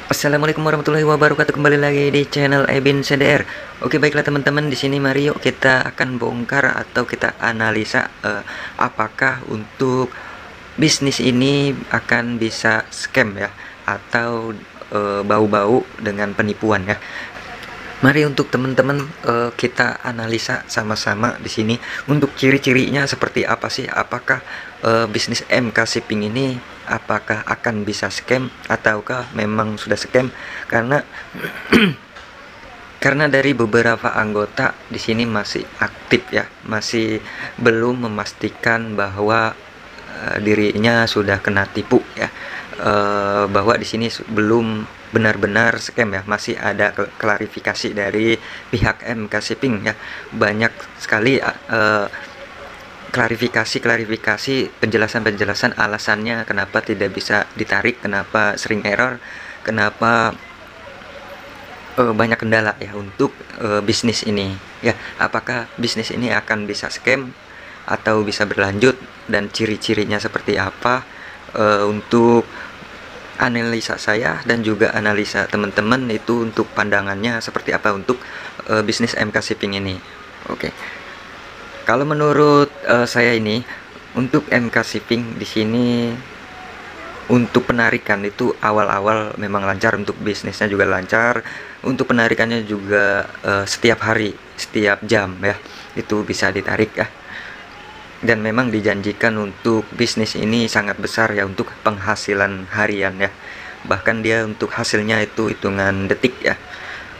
Assalamualaikum warahmatullahi wabarakatuh. Kembali lagi di channel Ebin CDR. Oke, baiklah teman-teman, di sini mari yuk kita akan bongkar atau kita analisa apakah untuk bisnis ini akan bisa scam ya atau bau-bau dengan penipuan ya. Mari untuk teman-teman kita analisa sama-sama di sini untuk ciri-cirinya seperti apa sih? Apakah bisnis MK Shipping ini apakah akan bisa scam ataukah memang sudah scam? Karena karena dari beberapa anggota di sini masih aktif ya, masih belum memastikan bahwa dirinya sudah kena tipu ya. Bahwa di sini belum benar-benar scam ya, masih ada klarifikasi dari pihak MK Shipping ya, banyak sekali klarifikasi penjelasan alasannya kenapa tidak bisa ditarik, kenapa sering error, kenapa banyak kendala ya untuk bisnis ini ya. Apakah bisnis ini akan bisa scam atau bisa berlanjut dan ciri-cirinya seperti apa? Untuk analisa saya dan juga analisa teman-teman itu untuk pandangannya seperti apa untuk bisnis MK Shipping ini. Oke. Kalau menurut saya ini untuk MK Shipping di sini untuk penarikan itu awal-awal memang lancar, untuk bisnisnya juga lancar, untuk penarikannya juga setiap hari, setiap jam ya itu bisa ditarik ya. Dan memang dijanjikan untuk bisnis ini sangat besar ya untuk penghasilan harian ya, bahkan dia untuk hasilnya itu hitungan detik ya.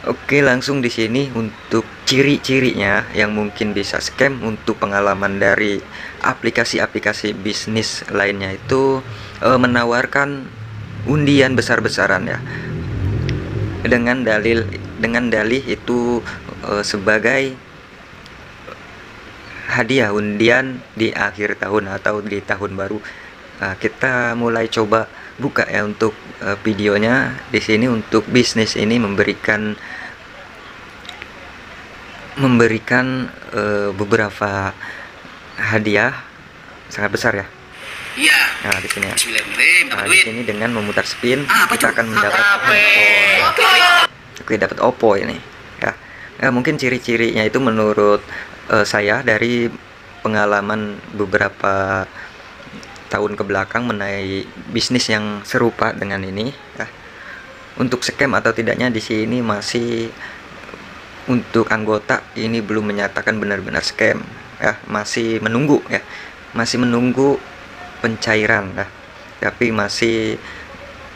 Oke, langsung di sini untuk ciri-cirinya yang mungkin bisa scam untuk pengalaman dari aplikasi-aplikasi bisnis lainnya itu menawarkan undian besar-besaran ya, dengan dalih itu sebagai hadiah undian di akhir tahun atau di tahun baru. Kita mulai coba buka ya untuk videonya. Di sini untuk bisnis ini memberikan beberapa hadiah sangat besar ya. Iya. Nah, di sini ya. Bismillahirrahmanirrahim. Di sini dengan memutar spin kita akan mendapat Oke, dapat Oppo ini ya. Mungkin ciri-cirinya itu menurut saya dari pengalaman beberapa tahun ke belakang mengenai bisnis yang serupa dengan ini ya. Untuk scam atau tidaknya di sini masih untuk anggota ini belum menyatakan benar-benar scam ya, masih menunggu ya, masih menunggu pencairan ya. Tapi masih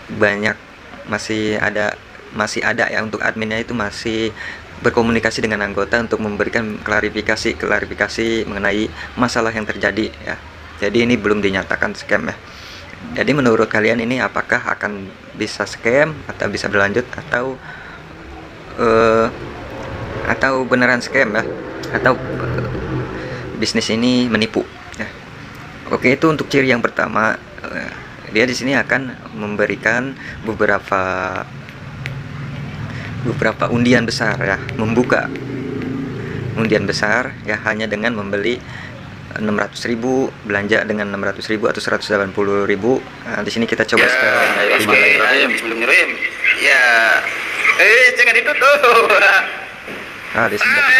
banyak, masih ada ya untuk adminnya itu masih berkomunikasi dengan anggota untuk memberikan klarifikasi mengenai masalah yang terjadi ya. Jadi ini belum dinyatakan scam ya. Jadi menurut kalian ini apakah akan bisa scam atau bisa berlanjut atau beneran scam ya, atau bisnis ini menipu ya. Oke, itu untuk ciri yang pertama. Dia di sini akan memberikan beberapa undian besar ya, membuka undian besar ya hanya dengan membeli 600.000, belanja dengan 600.000 atau 180.000. Nah, di sini kita coba sekarang video lain. Bismillahirrahmanirrahim. Ya. Jangan ditutup. Di sini dapat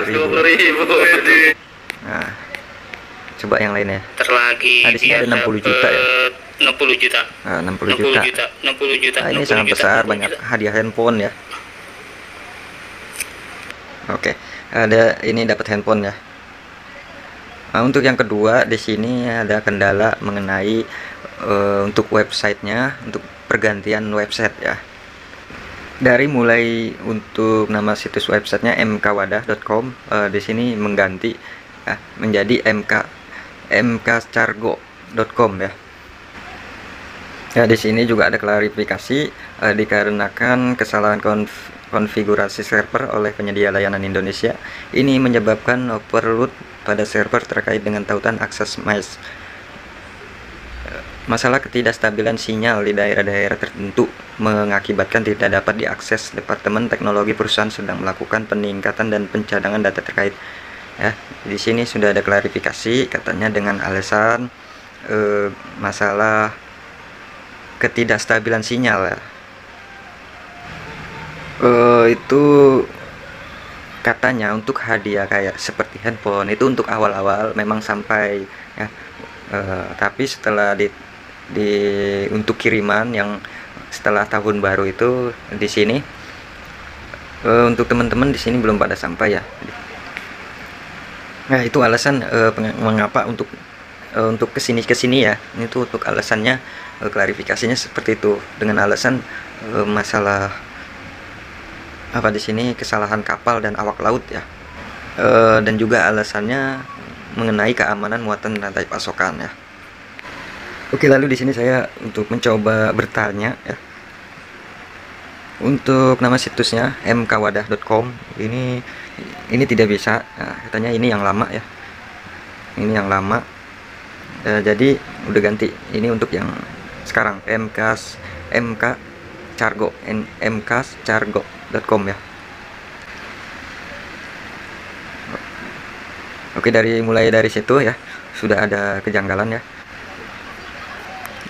120.000. Nah, coba yang lainnya. Terlagi. Di sini ada 60 juta ya. 60 juta. 60 juta. 60 juta. Ini sangat besar, banyak hadiah handphone ya. Oke, ada ini dapat handphone ya. Untuk yang kedua di sini ada kendala mengenai untuk websitenya, untuk pergantian website ya. Dari mulai untuk nama situs websitenya mkwadah.com, di sini mengganti ya, menjadi mkcargo.com ya. Ya, di sini juga ada klarifikasi dikarenakan kesalahan konfigurasi server oleh penyedia layanan Indonesia. Ini menyebabkan overload pada server terkait dengan tautan akses MICE. Masalah ketidakstabilan sinyal di daerah-daerah tertentu mengakibatkan tidak dapat diakses. Departemen Teknologi perusahaan sedang melakukan peningkatan dan pencadangan data terkait. Ya, di sini sudah ada klarifikasi katanya dengan alasan masalah ketidakstabilan sinyal ya. Itu katanya untuk hadiah kayak seperti handphone itu untuk awal-awal memang sampai ya. Tapi setelah di untuk kiriman yang setelah tahun baru itu di sini, untuk teman-teman di sini belum pada sampai ya. Nah, itu alasan mengapa untuk kesini ya. Itu untuk alasannya, klarifikasinya seperti itu dengan alasan masalah apa di sini kesalahan kapal dan awak laut ya. Dan juga alasannya mengenai keamanan muatan rantai pasokan ya. Oke, lalu di sini saya untuk mencoba bertanya ya. Untuk nama situsnya mkwadah.com ini tidak bisa. Nah, katanya ini yang lama ya. Ini yang lama. Jadi udah ganti. Ini untuk yang sekarang mkcargo.com ya. Oke, mulai dari situ ya sudah ada kejanggalan ya.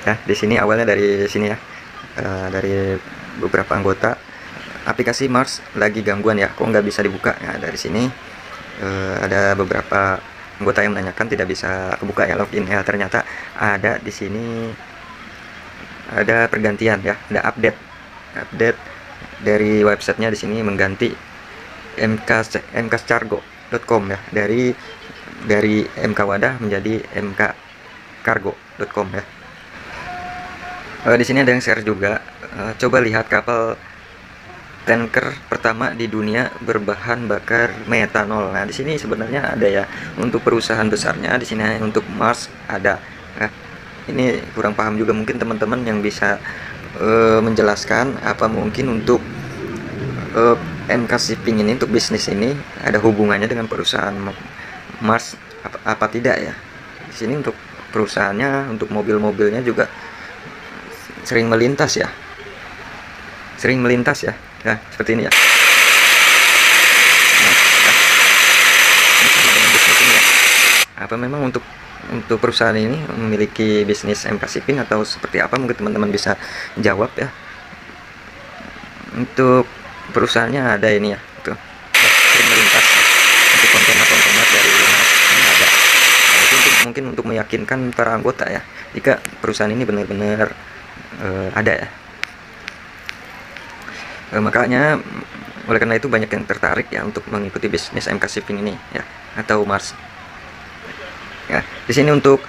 Ya, di sini awalnya dari sini ya. Dari beberapa anggota aplikasi Mars lagi gangguan ya, kok nggak bisa dibuka ya. Dari sini ada beberapa anggota yang menanyakan tidak bisa kebuka ya login ya. Ternyata ada di sini ada pergantian ya, ada update dari websitenya di sini mengganti mkcargo.com ya, dari mkwadah menjadi mkcargo.com ya. Di sini ada yang share juga. Coba lihat kapal tanker pertama di dunia berbahan bakar metanol. Nah, di sini sebenarnya ada ya untuk perusahaan besarnya. Di sini untuk Mars ada. Nah, ini kurang paham juga, mungkin teman-teman yang bisa menjelaskan apa mungkin untuk MK Shipping ini, untuk bisnis ini ada hubungannya dengan perusahaan Mars apa tidak ya. Di sini untuk perusahaannya, untuk mobil-mobilnya juga sering melintas ya, nah seperti ini ya. Apa memang untuk perusahaan ini memiliki bisnis MK Shipping atau seperti apa, mungkin teman-teman bisa jawab ya. Untuk perusahaannya ada ini ya, tuh sering melintas untuk kontainer dari Mas ini ada. Nah, itu mungkin untuk meyakinkan para anggota ya, jika perusahaan ini benar-benar ada ya. Makanya oleh karena itu banyak yang tertarik ya untuk mengikuti bisnis MK Shipping ini ya, atau Mars ya. Di sini untuk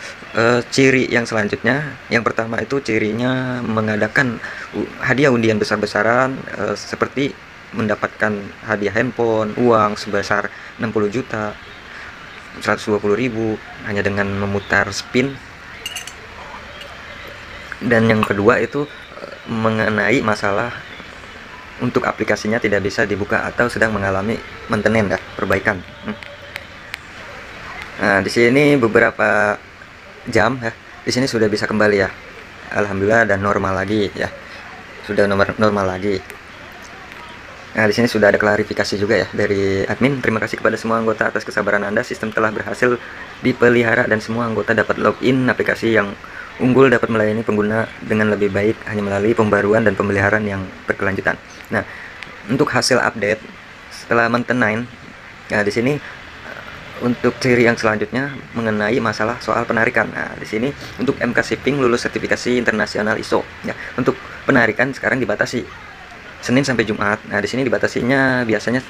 ciri yang selanjutnya, yang pertama itu cirinya mengadakan hadiah undian besar-besaran, seperti mendapatkan hadiah handphone, uang sebesar 60 juta, 120.000 hanya dengan memutar spin. Dan yang kedua itu mengenai masalah untuk aplikasinya tidak bisa dibuka atau sedang mengalami maintenance ya, perbaikan. Nah, di sini beberapa jam ya, di sini sudah bisa kembali ya, alhamdulillah, dan normal lagi ya, sudah normal lagi. Nah, di sini sudah ada klarifikasi juga ya dari admin. Terima kasih kepada semua anggota atas kesabaran Anda. Sistem telah berhasil dipelihara dan semua anggota dapat login aplikasi yang unggul, dapat melayani pengguna dengan lebih baik hanya melalui pembaruan dan pemeliharaan yang berkelanjutan. Nah, untuk hasil update setelah maintenance, nah di sini untuk ciri yang selanjutnya mengenai masalah soal penarikan. Nah, di sini untuk MK Shipping lulus sertifikasi internasional ISO ya. Untuk penarikan sekarang dibatasi Senin sampai Jumat. Nah, di sini dibatasinya biasanya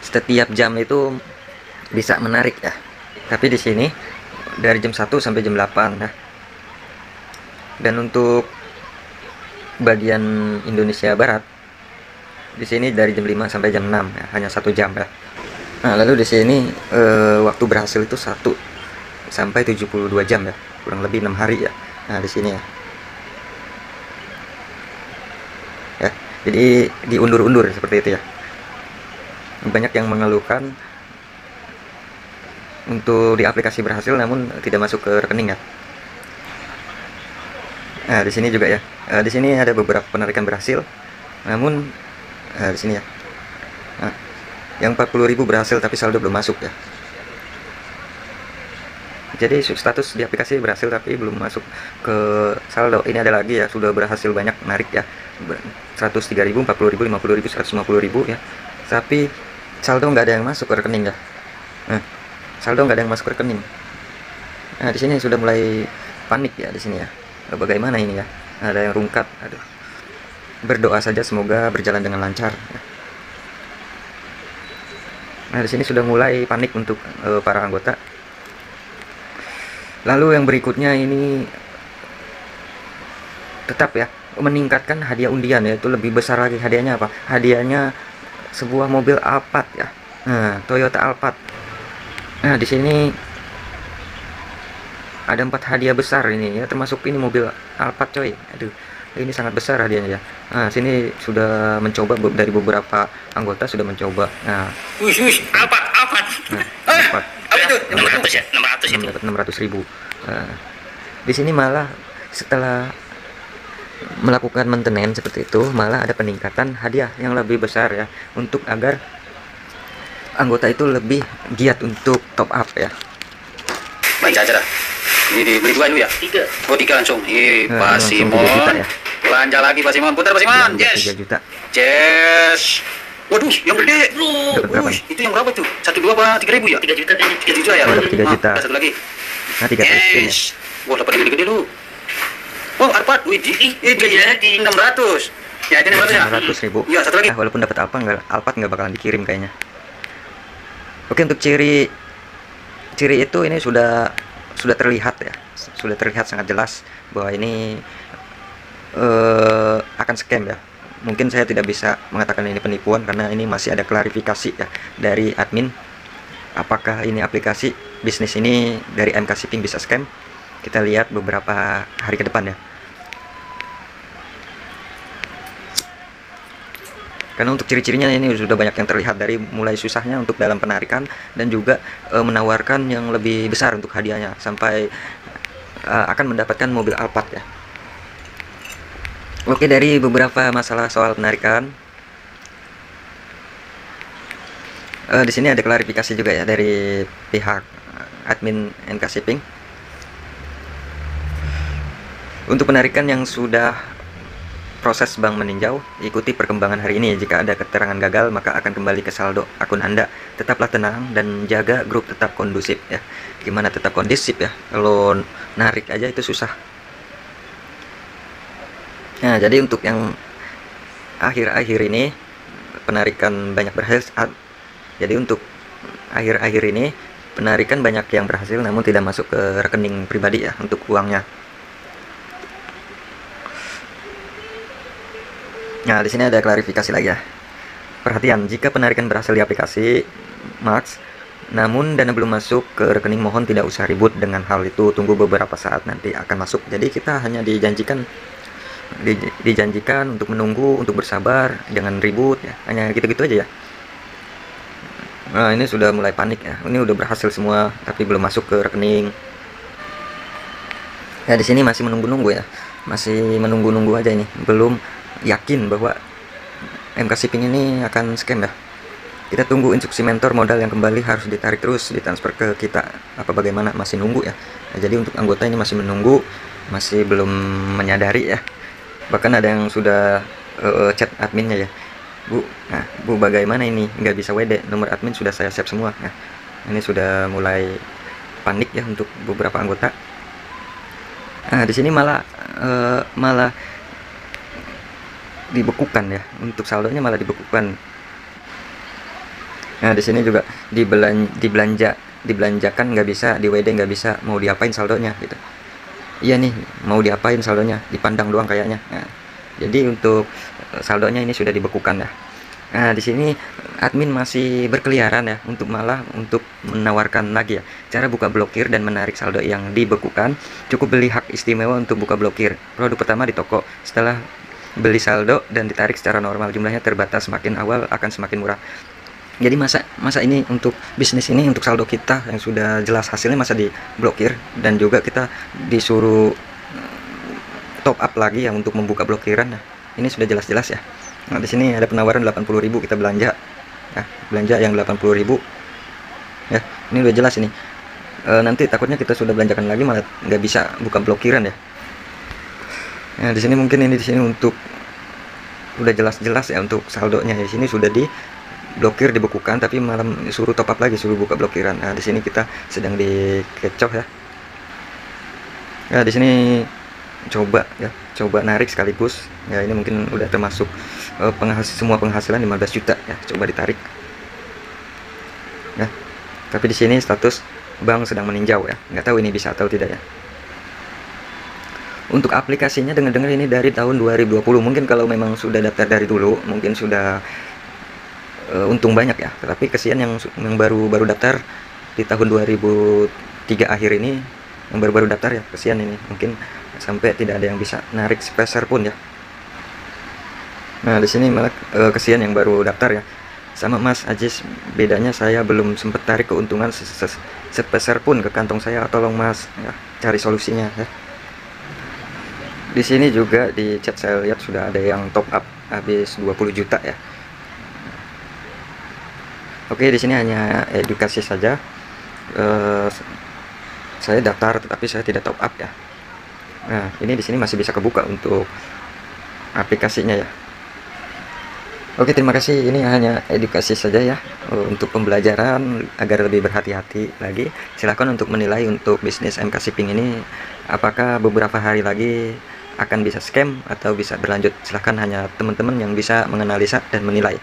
setiap jam itu bisa menarik ya. Tapi di sini dari jam 1 sampai jam 8 ya. Dan untuk bagian Indonesia Barat di sini dari jam 5 sampai jam 6 ya, hanya 1 jam ya. Nah, lalu di sini waktu berhasil itu 1 sampai 72 jam ya, kurang lebih 6 hari ya. Nah, di sini ya. Ya, jadi diundur-undur seperti itu ya. Banyak yang mengeluhkan untuk di aplikasi berhasil namun tidak masuk ke rekening ya. Nah, di sini juga ya. Di sini ada beberapa penarikan berhasil, namun di sini ya. Nah, yang 40.000 berhasil tapi saldo belum masuk ya. Jadi status di aplikasi berhasil tapi belum masuk ke saldo. Ini ada lagi ya, sudah berhasil banyak narik ya. 103.000, 40.000, 50.000, 150.000 ya. Tapi saldo nggak ada yang masuk ke rekening ya. Nah, saldo nggak ada yang masuk ke rekening. Nah, di sini sudah mulai panik ya di sini ya. Bagaimana ini ya? Ada yang rungkat. Aduh. Berdoa saja semoga berjalan dengan lancar. Nah, di sini sudah mulai panik untuk para anggota. Lalu yang berikutnya ini tetap ya meningkatkan hadiah undian, yaitu lebih besar lagi hadiahnya. Apa hadiahnya? Sebuah mobil Alphard ya. Nah, Toyota Alphard. Nah, di sini ada 4 hadiah besar ini ya, termasuk ini mobil Alphard coy. Aduh, ini sangat besar hadiahnya ya. Nah, sini sudah mencoba dari beberapa anggota sudah mencoba. Nah, Alphard. nah Alphard. Apa itu? 600 ya? 600 itu. Dapat 600.000. Nah, di sini malah setelah melakukan maintenance seperti itu, malah ada peningkatan hadiah yang lebih besar ya, untuk agar anggota itu lebih giat untuk top up ya. Baca aja dah. Ini beli 2 dulu ya? 3. Oh 3 langsung. Nah, Pak langsung 3 juta Simon. ya. Belanja lagi Pak Simon. Putar Pak Simon. Belanja Yes. 3 juta. Yes. Waduh, yang gede. Dapat berapa? Itu yang berapa tuh? 1, 2 apa 3.000 ya? 3 juta kayaknya. 3 juta ya? Oh, dapat 3 juta. Satu lagi. Nah, 3 spin ya. Yes. Wah, dapat yang gede-gede lu. Oh, Alphard. Wih, jadi 600. Ya, ini 600 ya? 600.000. Iya, satu lagi. Nah, walaupun dapat Alphard nggak bakalan dikirim kayaknya. Oke, untuk ciri itu ini sudah terlihat ya, sudah terlihat sangat jelas bahwa ini akan scam ya. Mungkin saya tidak bisa mengatakan ini penipuan karena ini masih ada klarifikasi ya dari admin. Apakah ini aplikasi bisnis ini dari MK Shipping bisa scam? Kita lihat beberapa hari ke depan ya. Karena untuk ciri-cirinya ini sudah banyak yang terlihat, dari mulai susahnya untuk dalam penarikan dan juga menawarkan yang lebih besar untuk hadiahnya, sampai akan mendapatkan mobil Alphard ya. Oke, dari beberapa masalah soal penarikan, di sini ada klarifikasi juga ya dari pihak admin MK Shipping. Untuk penarikan yang sudah proses bank meninjau, ikuti perkembangan hari ini. Jika ada keterangan gagal, maka akan kembali ke saldo akun Anda. Tetaplah tenang dan jaga grup tetap kondusif ya. Gimana tetap kondusif ya? Kalau narik aja itu susah. Nah, jadi untuk yang akhir-akhir ini penarikan banyak berhasil. Jadi untuk akhir-akhir ini penarikan banyak yang berhasil, namun tidak masuk ke rekening pribadi ya untuk uangnya. Nah, di sini ada klarifikasi lagi ya. Perhatian, jika penarikan berhasil di aplikasi Max, namun dana belum masuk ke rekening, mohon tidak usah ribut dengan hal itu. Tunggu beberapa saat, nanti akan masuk. Jadi kita hanya dijanjikan untuk menunggu, untuk bersabar, jangan ribut ya. Hanya gitu-gitu aja ya. Nah, ini sudah mulai panik ya. Ini udah berhasil semua, tapi belum masuk ke rekening. Ya, di sini masih menunggu-nunggu ya. Masih menunggu-nunggu aja ini. Belum yakin bahwa MK Shipping ini akan scam ya. Kita tunggu instruksi mentor, modal yang kembali harus ditarik terus, ditransfer ke kita. Apa bagaimana? Masih nunggu ya. Nah, jadi untuk anggota ini masih menunggu, masih belum menyadari ya. Bahkan ada yang sudah chat adminnya ya. Bu, nah Bu, bagaimana ini? Nggak bisa WD, nomor admin sudah saya save semua. Nah, ini sudah mulai panik ya untuk beberapa anggota. Nah, di sini malah dibekukan ya, untuk saldonya malah dibekukan. Nah, di sini juga dibelanjakan nggak bisa, di WD nggak bisa, mau diapain saldonya gitu. Iya nih, mau diapain saldonya, dipandang doang kayaknya. Nah, jadi untuk saldonya ini sudah dibekukan ya. Nah, di sini admin masih berkeliaran ya untuk menawarkan lagi ya cara buka blokir dan menarik saldo yang dibekukan. Cukup beli hak istimewa untuk buka blokir. Produk pertama di toko, setelah beli saldo dan ditarik secara normal, jumlahnya terbatas, semakin awal akan semakin murah. Jadi masa ini untuk bisnis ini, untuk saldo kita yang sudah jelas hasilnya masa diblokir, dan juga kita disuruh top up lagi ya untuk membuka blokiran. Nah, ini sudah jelas-jelas ya. Nah, di sini ada penawaran 80.000, kita belanja ya, belanja yang 80.000 ya. Ini udah jelas ini. Nanti takutnya kita sudah belanjakan lagi malah nggak bisa buka blokiran ya. Nah, di sini mungkin ini di sini untuk udah jelas-jelas ya untuk saldonya. Di sini sudah diblokir, dibekukan, tapi malam suruh top up lagi, suruh buka blokiran. Nah, di sini kita sedang dikecoh ya. Nah, di sini coba narik sekaligus ya. Ini mungkin udah termasuk semua penghasilan 15 juta ya. Coba ditarik ya. Tapi di sini status bank sedang meninjau ya, nggak tahu ini bisa atau tidak ya. Untuk aplikasinya dengar-dengar ini dari tahun 2020. Mungkin kalau memang sudah daftar dari dulu mungkin sudah untung banyak ya. Tapi kesian yang baru daftar di tahun 2003 akhir ini, yang baru daftar ya, kesian ini. Mungkin sampai tidak ada yang bisa narik sepeser pun ya. Nah, di sini malah kesian yang baru daftar ya. Sama Mas Ajis, bedanya saya belum sempat tarik keuntungan sepeser pun ke kantong saya. Tolong Mas ya, cari solusinya ya. Di sini juga di chat saya lihat sudah ada yang top up habis 20 juta ya. Oke, di sini hanya edukasi saja. Saya daftar tetapi saya tidak top up ya. Nah, ini di sini masih bisa kebuka untuk aplikasinya ya. Oke, terima kasih. Ini hanya edukasi saja ya, untuk pembelajaran agar lebih berhati-hati lagi. Silahkan untuk menilai untuk bisnis MK Shipping ini apakah beberapa hari lagi akan bisa scam atau bisa berlanjut. Silahkan, hanya teman-teman yang bisa menganalisa dan menilai.